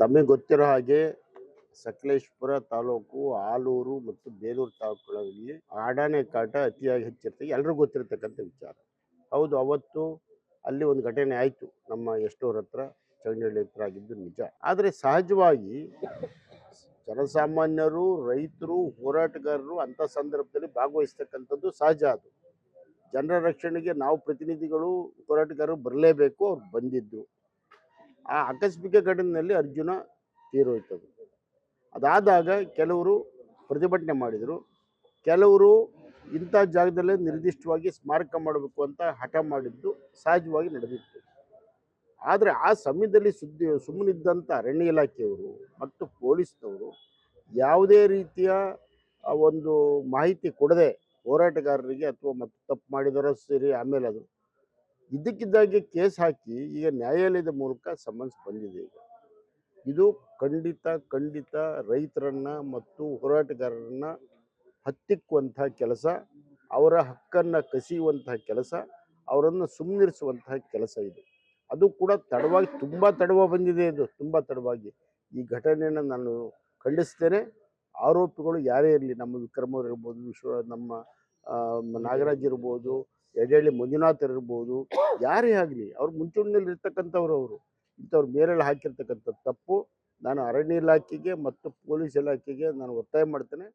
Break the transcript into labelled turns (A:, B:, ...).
A: ತಮಗೆ ಗೊತ್ತಿರೋ ಹಾಗೆ ಸಕಲೇಶಪುರ ತಾಲೂಕು, ಆಲೂರು ಮತ್ತು ಬೇಲೂರು ತಾಲೂಕುಗಳಲ್ಲಿ ಆಡಾನೆ ಕಾಟ ಅತಿಯಾಗಿ ಹೆಚ್ಚಿರ್ತದೆ. ಎಲ್ರಿಗೂ ಗೊತ್ತಿರತಕ್ಕಂಥ ವಿಚಾರ. ಹೌದು, ಅವತ್ತು ಅಲ್ಲಿ ಒಂದು ಘಟನೆ ಆಯಿತು. ನಮ್ಮ ಎಷ್ಟೋರ ಹತ್ರ, ಚೌಡನಹಳ್ಳಿ ಹತ್ರ ಆಗಿದ್ದು ನಿಜ. ಆದರೆ ಸಹಜವಾಗಿ ಜನಸಾಮಾನ್ಯರು, ರೈತರು, ಹೋರಾಟಗಾರರು ಅಂಥ ಸಂದರ್ಭದಲ್ಲಿ ಭಾಗವಹಿಸ್ತಕ್ಕಂಥದ್ದು ಸಹಜ. ಅದು ಜನರ ರಕ್ಷಣೆಗೆ ನಾವು ಪ್ರತಿನಿಧಿಗಳು, ಹೋರಾಟಗಾರರು ಬರಲೇಬೇಕು. ಅವ್ರು ಬಂದಿದ್ದು. ಆ ಆಕಸ್ಮಿಕ ಘಟನೆಯಲ್ಲಿ ಅರ್ಜುನ ತೀರೋಯ್ತದು. ಅದಾದಾಗ ಕೆಲವರು ಪ್ರತಿಭಟನೆ ಮಾಡಿದರು. ಕೆಲವರು ಇಂಥ ಜಾಗದಲ್ಲೇ ನಿರ್ದಿಷ್ಟವಾಗಿ ಸ್ಮಾರಕ ಮಾಡಬೇಕು ಅಂತ ಹಠ ಮಾಡಿದ್ದು ಸಹಜವಾಗಿ ನಡೆದಿತ್ತು. ಆದರೆ ಆ ಸಮಯದಲ್ಲಿ ಸುಮ್ಮನಿದ್ದಂಥ ಅರಣ್ಯ ಇಲಾಖೆಯವರು ಮತ್ತು ಪೊಲೀಸ್ನವರು ಯಾವುದೇ ರೀತಿಯ ಒಂದು ಮಾಹಿತಿ ಕೊಡದೆ ಹೋರಾಟಗಾರರಿಗೆ ಅಥವಾ ಮತ್ತು ತಪ್ಪು ಮಾಡಿದರೋ ಸೇರಿ ಆಮೇಲೆ ಅದು ಇದ್ದಕ್ಕಿದ್ದಾಗೆ ಕೇಸ್ ಹಾಕಿ ಈಗ ನ್ಯಾಯಾಲಯದ ಮೂಲಕ ಸಮನ್ಸ್ ಬಂದಿದೆ. ಈಗ ಇದು ಖಂಡಿತ ರೈತರನ್ನ ಮತ್ತು ಹೋರಾಟಗಾರರನ್ನ ಹತ್ತಿಕ್ಕುವಂತಹ ಕೆಲಸ, ಅವರ ಹಕ್ಕನ್ನು ಕಸಿಯುವಂತಹ ಕೆಲಸ, ಅವರನ್ನು ಸುಮ್ಮನಿರಿಸುವಂತಹ ಕೆಲಸ ಇದು. ಅದು ಕೂಡ ತಡವಾಗಿ, ತುಂಬ ತಡವಾಗಿ ಬಂದಿದೆ. ಇದು ತುಂಬ ತಡವಾಗಿ. ಈ ಘಟನೆಯನ್ನು ನಾನು ಖಂಡಿಸ್ತೇನೆ. ಆರೋಪಿಗಳು ಯಾರೇ ಇರಲಿ, ನಮ್ಮ ವಿಕ್ರಮವ್ರು ಇರ್ಬೋದು, ನಮ್ಮ ನಾಗರಾಜ್ ಇರ್ಬೋದು, ಯಡಹಳ್ಳಿ ಮಂಜುನಾಥ್ ಇರ್ಬೋದು, ಯಾರೇ ಆಗಲಿ, ಅವ್ರು ಮುಂಚೂಣಿಯಲ್ಲಿ ಇರ್ತಕ್ಕಂಥವ್ರು. ಅವರು ಇಂಥವ್ರು ಮೇಲೆಲ್ಲ ಹಾಕಿರ್ತಕ್ಕಂಥ ತಪ್ಪು. ನಾನು ಅರಣ್ಯ ಇಲಾಖೆಗೆ ಮತ್ತು ಪೊಲೀಸ್ ಇಲಾಖೆಗೆ ನಾನು ಒತ್ತಾಯ ಮಾಡ್ತೇನೆ.